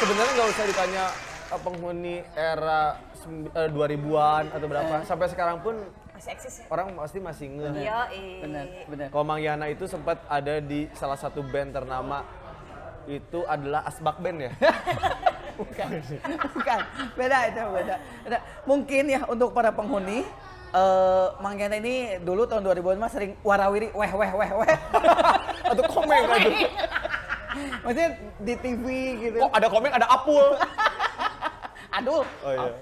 sebenarnya nggak usah ditanya penghuni era 2000-an atau berapa. Sampai sekarang pun Masih eksis ya? orang pasti masih ngeh. Iya, Benar. Kalau Mang Yana itu sempat ada di salah satu band ternama itu adalah Asbak Band ya. Bukan. Beda itu, beda. Mungkin ya untuk para penghuni Mang Yana ini dulu tahun 2000-an mah sering warawiri weh. Atau komen aduh. Maksudnya di TV gitu. Kok ada komen ada Apul. Aduh. Oh iya.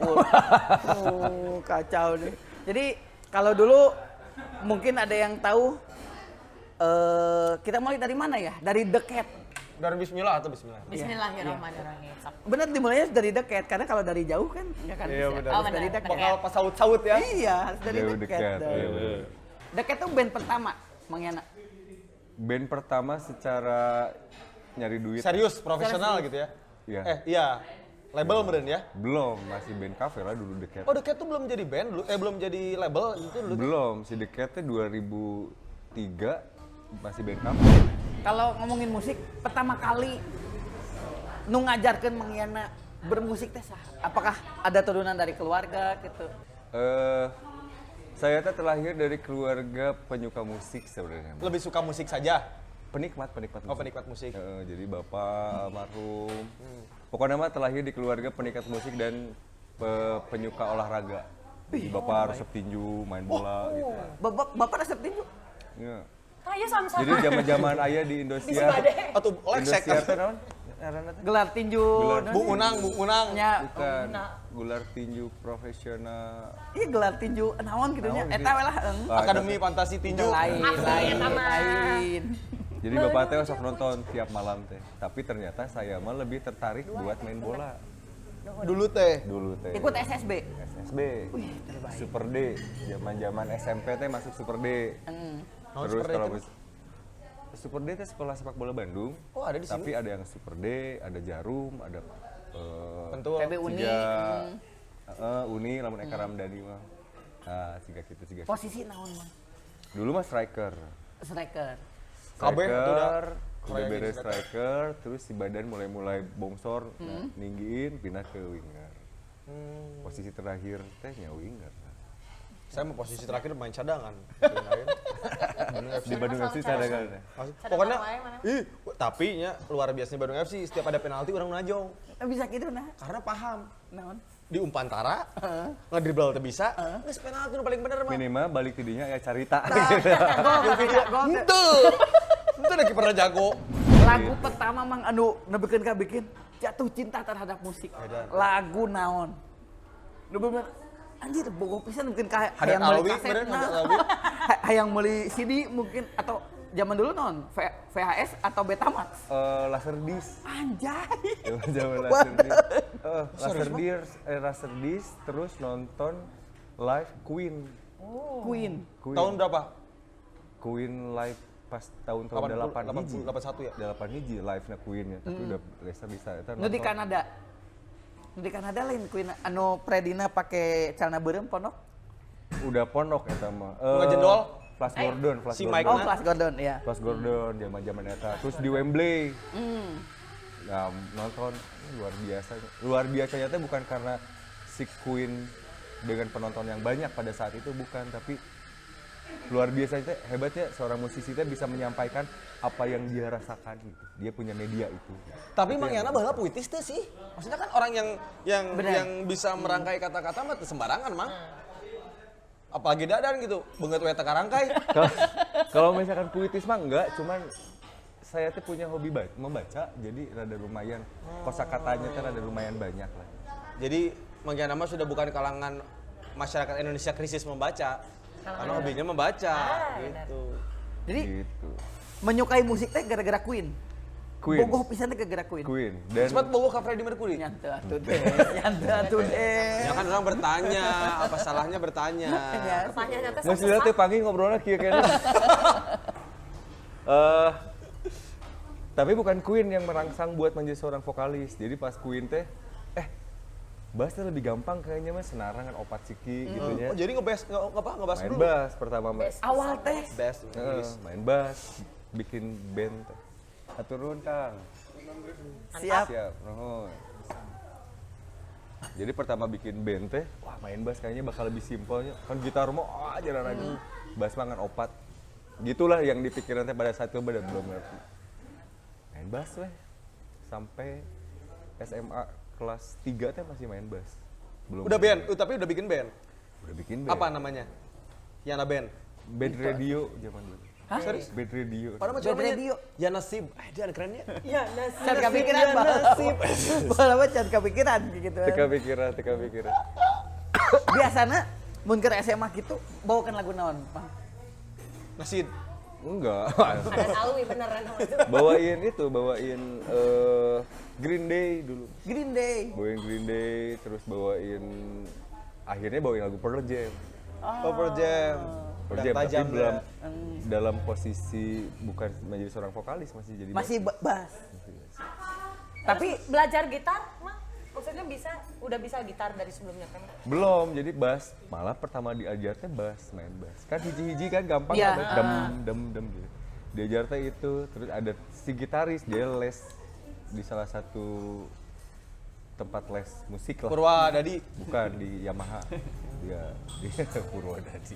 Kacau nih. Jadi kalau dulu mungkin ada yang tahu kita mulai dari mana ya? Dari The Cat. Dari Bismillah atau Bismillah? Bismillahirrahmanirrahim. Bener dimulainya dari The Cat karena kalau dari jauh kan nggak kan Iya, bisa. benar. Harus Oh, dari benar. The Cat. Bakal pas saut-saut ya. Iya, harus dari Jauh The The Cat. Cat, dong. iya, bener. The Cat tuh band pertama, Mang Yana. Band pertama secara nyari duit. Serius, profesional gitu ya? Iya. Iya. Label meren ya? Belum, masih band cafe lah dulu The Cat. Oh, The Cat tuh belum jadi band dulu? Belum jadi label itu dulu? Belum, si The Cat-nya 2003 masih band cafe. Kalau ngomongin musik, pertama kali nu ngajarkeun Mang Yana bermusik teh saha? Apakah ada turunan dari keluarga gitu? Saya teh terlahir dari keluarga penyuka musik sebenarnya. Lebih suka musik saja? Penikmat musik. Oh, penikmat musik. Jadi bapak almarhum. Pokoknya mah terlahir di keluarga penikmat musik dan penyuka olahraga. Jadi bapak resep tinju, main bola gitu. Bapak resep tinju? Iya. Kayak sama-sama. Jadi zaman-zaman ayah di Indosiar. Atau Lexek? Indosiar teh naon? Ngaranna teh? Gelar tinju. Gelar- Bung Unang. Nya, Bukan. Gelar tinju profesional. iya gelar tinju naon gitu nya. Naon Eta gitu. we lah. Akademi Fantasi Tinju. Lain. Jadi bapak teh sok nonton tiap malam teh. Tapi ternyata saya mah lebih tertarik buat main bola Dulu teh. dulu teh. Ikut SSB. SSB. Super D. Zaman-zaman SMP teh masuk Super D. Oh, Terus Super D kalau itu? Super D teh sekolah sepak bola Bandung. Oh, ada di sini? Tapi ada yang Super D, ada Jarum, ada Tentu. PB Uni. Uni lamun Eka Ramdhani mah. Nah, siga kitu. Posisi naon Mang? Dulu mah striker. Striker. Kabeh itu udah udah beres striker, terus si badan mulai bongsor, nah, ninggiin, pindah ke winger. Posisi terakhir tehnya winger. Saya mau posisi terakhir main cadangan. Di Bandung FC cadangan. Pokoknya, mana? tapi nya luar biasanya Bandung FC setiap ada penalti orang najong. Bisa gitu nah. Karena paham. Naon? Di umpantara, ngedribble teu bisa, geus penalti nu paling bener mah. Minimal balik tidinya ya carita. Itu lagi pernah jago. Lagu pertama Mang anu nebeukeun ka bikin jatuh cinta terhadap musik. Lagu naon? Nu bener anjir bogoh pisan mungkin ka Hadat hayang meuli Alwi, kaset bener, Hadat Alwi. hayang meuli CD mungkin atau zaman dulu non VHS atau Betamax. Laserdisc. Anjay. Zaman Laserdisc. Laserdisc terus nonton live Queen. Queen. Tahun berapa? Queen live pas tahun 8 hiji. 81 ya? 8 hiji live-na Queen ya, tapi udah Laserdisc eta Nu di Kanada. Nu di Kanada lain Queen anu Predina make celana beureum pondok. Udah pondok eta mah. Bunga Jendol? Flash Gordon, Si Gordon. Mike Oh, Flash Gordon ya. Flash Gordon zaman-zaman eta. Terus di Wembley. Nah, nonton luar biasanya teh bukan karena si Queen dengan penonton yang banyak pada saat itu, bukan, tapi luar biasanya teh hebatnya seorang musisi teh bisa menyampaikan apa yang dia rasakan gitu. Dia punya media itu. Tapi Mang Yana baheula puitis teh sih. Maksudnya kan orang yang bisa merangkai kata-kata mah teu sembarangan, Mang. Apalagi dadan gitu, beungeut we teu karangkai. Kalau misalkan puitis mah enggak, cuman saya tuh punya hobi membaca, jadi rada lumayan kosakatanya teh rada lumayan banyak lah. Jadi Mang Yana mah sudah bukan kalangan masyarakat Indonesia krisis membaca. Karena hobinya membaca gitu. Jadi Gitu. menyukai musik teh gara-gara Queen. Queen. Bogoh pisan teh gara-gara Queen. Queen. Dan Sempat bawa ke Freddie Mercury. Nyanta atuh deh. Ya kan orang bertanya, apa salahnya bertanya. Pertanyaannya teh masih lihat teh panggil ngobrolnya kieu kayaknya. Tapi bukan Queen yang merangsang buat menjadi seorang vokalis. Jadi pas Queen teh bassnya lebih gampang kayaknya mas, senarangan opat ciki gitu ya. Oh jadi ngebas Main dulu. bass pertama mas. Awal teh Bass. Main bass, bikin band teh. Aturun Kang. siap. Siap. Nuhun. Jadi pertama bikin band teh, wah main bass kayaknya bakal lebih simpelnya. Kan gitar mah jarang lagi. Bass mah kan opat. Gitulah yang dipikiran teh pada saat itu belum ngerti. Main bass weh. Sampai SMA kelas 3 teh masih main bass. Belum. Udah band, tapi udah bikin band. Udah bikin band. Apa namanya? Yana Band. Band radio zaman dulu. Hah? Serius? Band radio. Padahal Band macam radio. Ya nasib. Dia ada kerennya. Ya, nasi. Can kepikiran Ya nasib. Bola mah can kepikiran gitu. Teka pikiran. Biasana mun keur SMA gitu bawakan lagu naon, Bang? Nasib. Enggak. Ada Alwi beneran sama itu. bawain Green Day dulu. Green Day. Bawain Green Day, terus akhirnya bawain lagu Pearl Jam. Pearl Jam. Pearl Dan Jam, tapi tajam belum ya. dalam posisi bukan menjadi seorang vokalis, masih jadi Masih bassist. bass. Tapi Tapi belajar gitar mah maksudnya udah bisa gitar dari sebelumnya kan? Belum, jadi bass. Malah pertama diajarnya bass, main bass. Kan hiji-hiji kan gampang Iya. kan, dem gitu. Diajarnya itu, terus ada si gitaris, dia les di salah satu tempat les musik lah. Purwadadi. Bukan di Yamaha. Dia Purwodadi.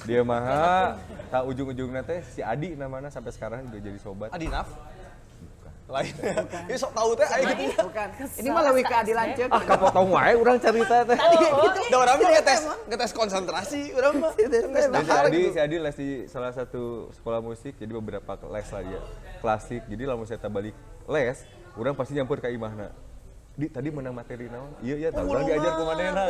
Di Yamaha, tak ujung-ujungnya teh si Adi namanya sampai sekarang juga jadi sobat. Adinaf. Lain. Ini sok tahu teh aya gitu. bukan. Ini mah leuwih ke adilan ceuk. Ah, kapotong wae urang cerita teh. Da urang mah ngetes konsentrasi urang mah. Geus Jadi dahar gitu. si Adi les di salah satu sekolah musik, jadi beberapa les lah dia. Klasik, jadi lamun saya balik les, orang pasti nyampur ke imahna. Di tadi menang materi naon? Iya, tahu orang diajar ke manehna.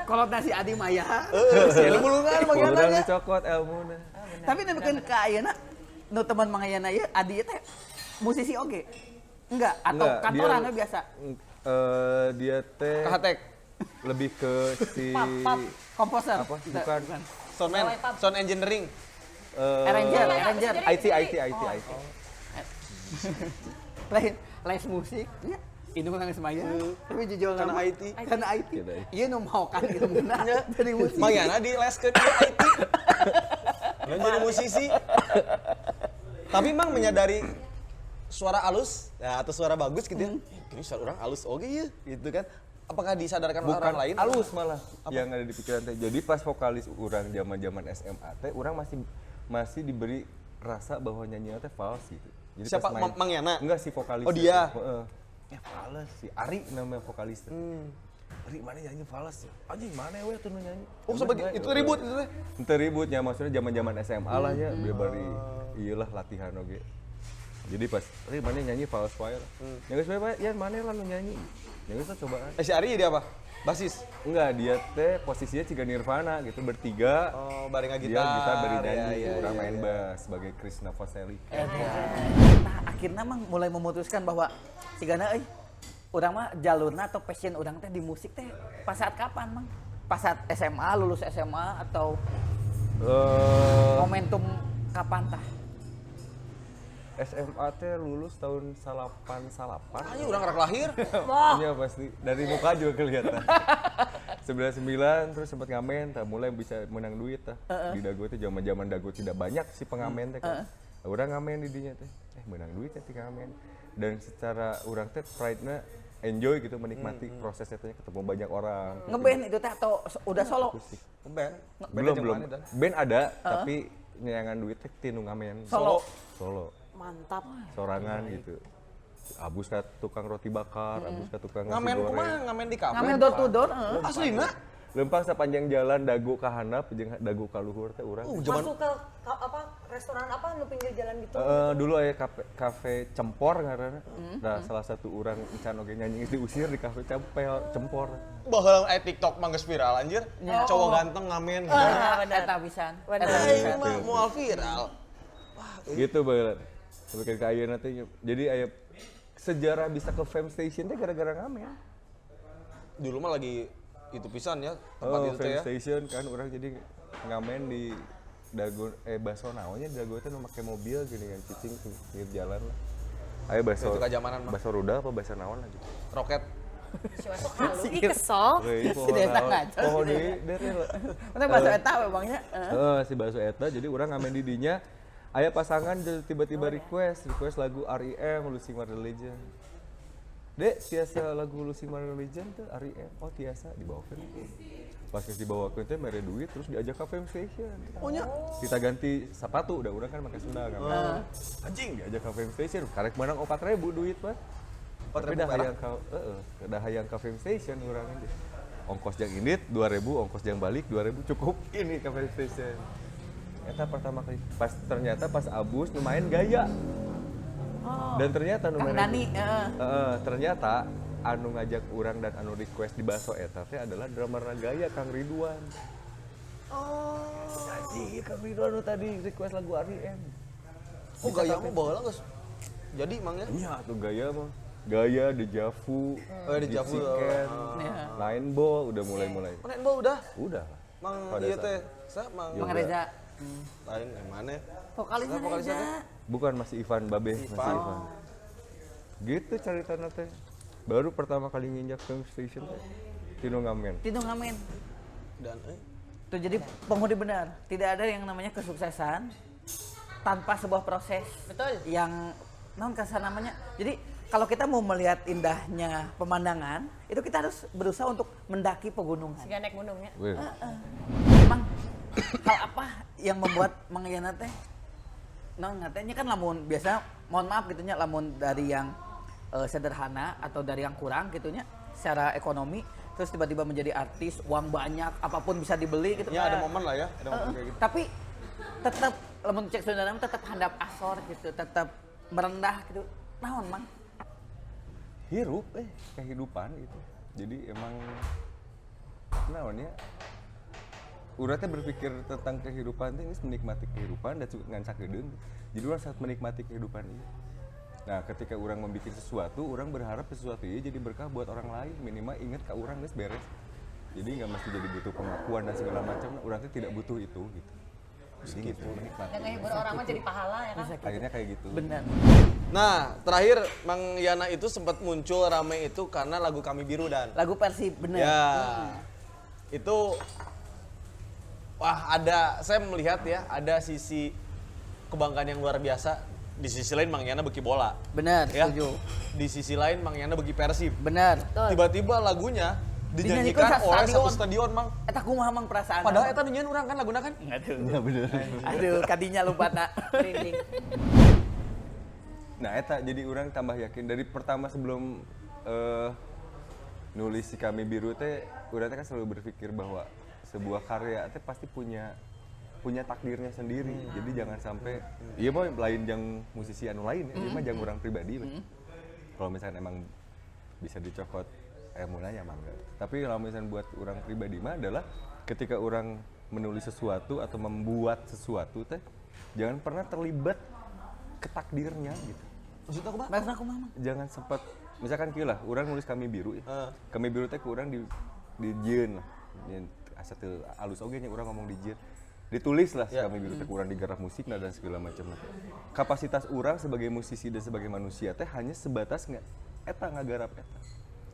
Kalau nasi Adi Maya. Heeh, mulungan Urang bagiannya. cokot elmuna. Tapi nemikeun ka ayeuna nu teman mangayana ieu Adi teh musisi oge. Enggak, atau Enggak, kantorannya biasa. Dia teh Kahatek. lebih ke si Pap. Komposer. apa? Bukan. Soundman, sound engineering. Arranger. IT. Lain les musik nya. Ini mah geus maya. Tapi jujur Karena nama IT. Karena IT. Gitu, IT. Ieu nu mau kan ilmuna dari musik. Mangana di les ke IT. Lalu jadi musisi. Tapi emang menyadari suara halus ya, atau suara bagus gitu ya. Ini suara orang halus oke ya gitu kan. Apakah disadarkan oleh orang lain? Halus malah yang ada di pikiran teh. Jadi pas vokalis orang zaman SMA teh orang masih diberi rasa bahwa nyanyinya teh fals gitu. Jadi Siapa? pas main, Mang Yana? Enggak si vokalis. Oh, dia? Heeh. Ya fals si Ari namanya vokalis teh. Ari mana nyanyi fals? Anjing mana we tuh nu nyanyi? Oh, sampai itu ribut itu teh. Itu ributnya maksudnya zaman SMA lah ya, dia bari iyalah latihan oge. Jadi pas, mana nyanyi fals wae lah. Yang geus wae ya mana lah nu nyanyi. Yang geus cobaan. Si Ari dia apa? Basis. Enggak, dia teh posisinya ciga Nirvana gitu, bertiga. Oh, bari Dia ngagitar. gitar bari nyanyi, Iya, orang iya, main iya. bass sebagai Krishna Vaselli. Nah, akhirnya mang mulai memutuskan bahwa sigana euy urang mah jalurna atau passion urang teh di musik teh pas saat kapan, Mang? Pas saat SMA, lulus SMA atau momentum kapan tah? SMA teh lulus tahun 88. Anjing urang rek lahir. Iya pasti, dari muka juga kelihatan. 99 terus sempat ngamen, mulai bisa menang duit tah. Di Dago teh zaman-zaman Dago tidak banyak si pengamen teh kan. Urang ngamen di dinya teh. Menang duit teh ngamen. Dan secara urang teh pride-na enjoy gitu menikmati prosesnya teh ketemu banyak orang. Ngeband itu teh atau udah solo? Akustik. Band. Belum. Band ada tapi nyangan duit teh tinu ngamen. Solo. Mantap. Sorangan gitu. Abus ka tukang roti bakar, abus ka tukang nasi Ngamen goreng. kumaha? Ngamen di kafe. Ngamen door to door, Aslina? Lempang sepanjang jalan Dago ka handap jeung Dago ka luhur teh urang. Masuk ke apa restoran apa nu pinggir jalan gitu. Dulu aya kafe Cempor ngaranna. Nah, salah satu urang encan oge nyanyi diusir di kafe Cempor. Baheula aya TikTok mah geus viral anjir. Cowok ganteng ngamen gitu. bener. Eta pisan. Bener. Aing mah moal viral. Gitu bae. Sampai ke ayeuna teh jadi aya sejarah bisa ke Fame Station teh gara-gara ngamen. Dulu mah lagi itu pisan ya tempat itu teh Fame ya. Station kan orang jadi ngamen di Dago baso naonnya di Dago teh nu make mobil gini yang cicing ke pinggir jalan lah. Aya baso. Itu kajamanan mah. Baso ruda apa baso naon lagi? Roket. Si Wesok halu. Ih kesel. Pohon desa naon. ngaco. Pohon deui teh lah. Mana bahasa eta we Bangnya? Si baso eta jadi orang ngamen di dinya aya pasangan tiba-tiba request lagu R.E.M. Losing My Religion. Dek, tiasa lagu Lucy Mariah Legend tuh R.E.M. Oh tiasa dibawakan. Pas dibawakan teh mere duit terus diajak ke Fame Station. Oh nya. Kita ganti sepatu, udah orang kan pakai sendal kan. Anjing diajak ke Fame Station, karek menang 4.000 duit mah. 4.000 dah perak. hayang ka dah hayang ka Fame Station urang aja. Ongkos yang ini 2.000, ongkos yang balik 2.000 cukup ini ke Fame Station. Eta pertama kali ternyata pas abus lumayan gaya. Dan ternyata Kang Dani, ternyata anu ngajak urang dan anu request di Baso eta teh adalah drummer gaya Kang Ridwan. Oh. Jadi Kang Ridwan nu tadi request lagu R.E.M. Oh gaya mah baheula geus. Jadi mangnya. Iya tuh gaya mah. Gaya Deja Vu, Deja Vu, Chicken, Nine Ball udah mulai-mulai. Mana Bo udah? Udah. Mang Pada ieu saat- teh. Sa mang Mang Reza. lain yang mana? Vokalisnya Vokalisnya Reza. teh? Bukan masih Ivan Babe, masih Ivan. Ivan. Gitu ceritanya teh. Baru pertama kali nginjak Fame Station teh. Tino Ngamen. Tino ngamen. Dan Tuh jadi penghuni benar. Tidak ada yang namanya kesuksesan tanpa sebuah proses. Betul. Yang non kasar namanya. Jadi kalau kita mau melihat indahnya pemandangan, itu kita harus berusaha untuk mendaki pegunungan. Siga naik gunungnya. Weh. Emang hal apa yang membuat Mang Yana teh non ngatanya kan lamun biasa mohon maaf gitunya lamun dari yang sederhana atau dari yang kurang gitunya secara ekonomi terus tiba-tiba menjadi artis uang banyak apapun bisa dibeli gitu ya ada kan. momen lah ya, ada momen kayak gitu. Tapi tetap lamun cek saudara tetap handap asor gitu, tetap merendah gitu. Naon Mang? Hirup kehidupan gitu. Jadi emang naon ya? Urang teh berpikir tentang kehidupan teh geus menikmati kehidupan dan ngan sakedeung. Jadi urang saat menikmati kehidupan ini. Nah, ketika orang membuat sesuatu, orang berharap sesuatu ini jadi berkah buat orang lain. Minimal ingat ke orang guys beres. Jadi nggak mesti jadi butuh pengakuan dan segala macam. Orang tuh tidak butuh itu gitu. Jadi gitu menikmati. Dan ngehibur orang mah jadi pahala ya kan. Akhirnya kayak gitu. Benar. Nah, terakhir Mang Yana itu sempat muncul rame itu karena lagu Kami Biru dan Lagu Persib benar. ya itu wah saya melihat ya ada sisi kebanggaan yang luar biasa. Di sisi lain Mang Yana beki bola. Benar, Ya. setuju. Di sisi lain Mang Yana beki Persib. Benar. Tiba-tiba lagunya Dinyanyikan dinyanyikan sa oleh stadion. satu stadion, Mang. Eta kumaha Mang perasaan? Padahal eta nyanyian urang kan laguna kan? Aduh. Ya bener. Aduh, kadinya lupa nak. Merinding. Nah, eta jadi orang tambah yakin dari pertama sebelum nulis si Kami Biru teh, urang teh kan selalu berpikir bahwa sebuah karya teh pasti punya takdirnya sendiri. Jadi jangan sampai iya mah lain yang musisi anu lain ya, ieu mah jang urang pribadi. Kalau misalnya emang bisa dicokot mulanya mah enggak. Tapi kalau misalnya buat orang pribadi mah adalah ketika orang menulis sesuatu atau membuat sesuatu teh jangan pernah terlibat ke takdirnya gitu. Maksudnya aku, Bang? Maksud aku Mang. Jangan sempat misalkan kieu lah urang nulis Kami Biru ya. Kami Biru teh ke urang di jieun lah. Asa teu alus oge nya urang ngomong di jieun. Ditulis lah si Kami Biru teh urang digarap musik dan segala macam. Kapasitas urang sebagai musisi dan sebagai manusia teh hanya sebatas eta ngagarap eta.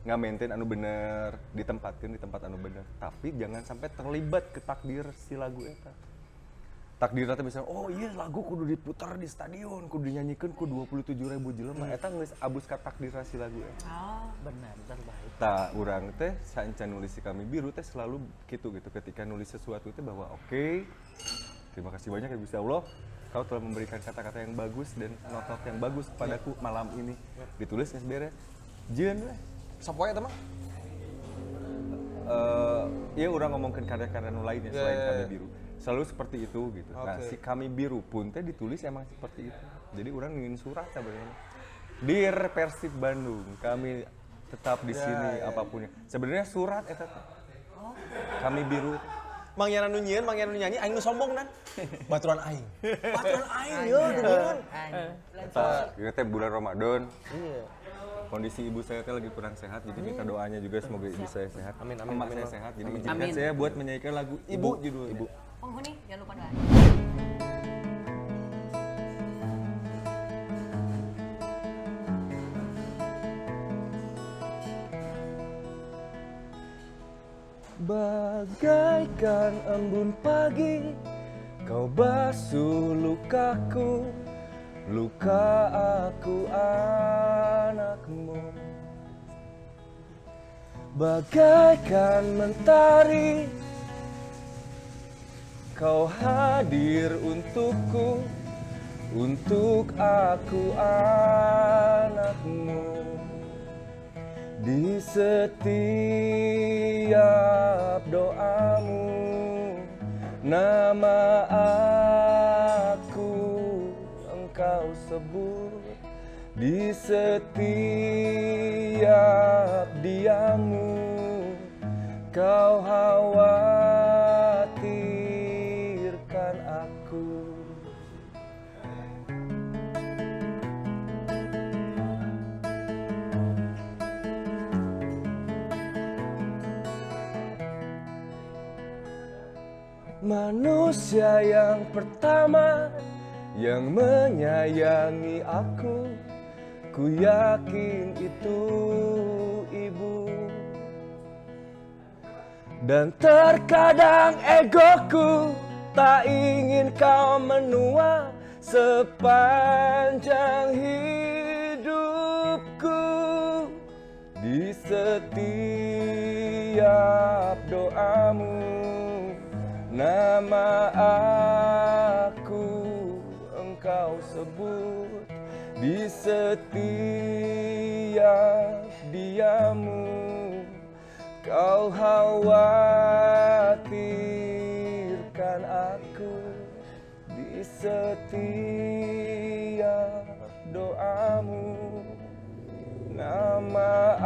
Nggak-maintain anu bener, ditempatkan di tempat anu bener. Tapi jangan sampai terlibat ke takdir si lagu eta. Takdir teh misalnya, oh iya lagu kudu diputar di stadion, kudu dinyanyikan ku 27.000 jelema. Eta geus abus ka takdir si lagu eta. Oh, benar, terbaik. Tah urang teh sancan nulis si Kami Biru teh selalu gitu ketika nulis sesuatu teh bahwa oke, terima kasih banyak ya Gusti Allah, kau telah memberikan kata-kata yang bagus dan notot yang bagus padaku malam ini. Ditulis geus beres. Jeun we. Sapoe eta mah? Iya orang ngomongin karya-karya nu lain ya selain Yeah. Kami Biru. Selalu seperti itu gitu. Nah, Oke. si Kami Biru pun teh ditulis emang seperti itu. Jadi orang ingin surat sebenarnya. Dear Persib Bandung, kami tetap di sini apapun. Sebenarnya surat eta teh. Kami Biru. Mang Yana nu nyieun, Mang Yana nu nyanyi, aing nu sombong dan. Baturan aing. Baturan aing yo dengan. Eta ieu teh bulan Ramadan. Iya. Kondisi ibu saya teh lagi kurang sehat, jadi minta doanya juga semoga ibu saya sehat. Amin, amin, Emak amin, saya Bang. sehat, jadi Amin. izinkan Amin. saya buat menyanyikan lagu Ibu judulnya. Ibu. Penghuni jangan lupa doa. Bagaikan embun pagi, kau basuh lukaku, luka aku anakmu. bagaikan mentari, kau hadir untukku, untuk aku anakmu. Di setiap doamu, nama aku engkau sebut. Di setiap diammu, kau khawatirkan aku. Manusia yang pertama yang menyayangi aku, ku yakin itu ibu. Dan terkadang egoku tak ingin kau menua sepanjang hidupku. Di setiap doamu, nama aku engkau sebut. Di setiap diammu, kau khawatirkan aku. Di setiap doamu, nama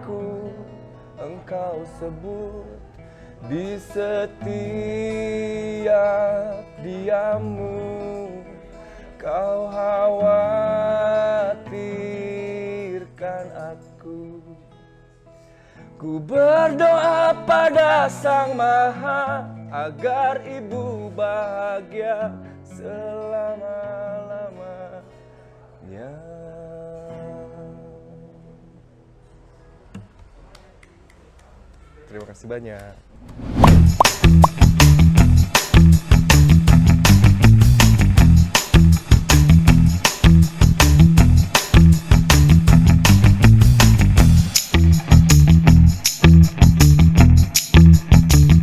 aku engkau sebut. Di setiap diammu, kau khawatirkan aku. Ku berdoa pada Sang Maha agar ibu bahagia selama-lamanya. Terima kasih banyak.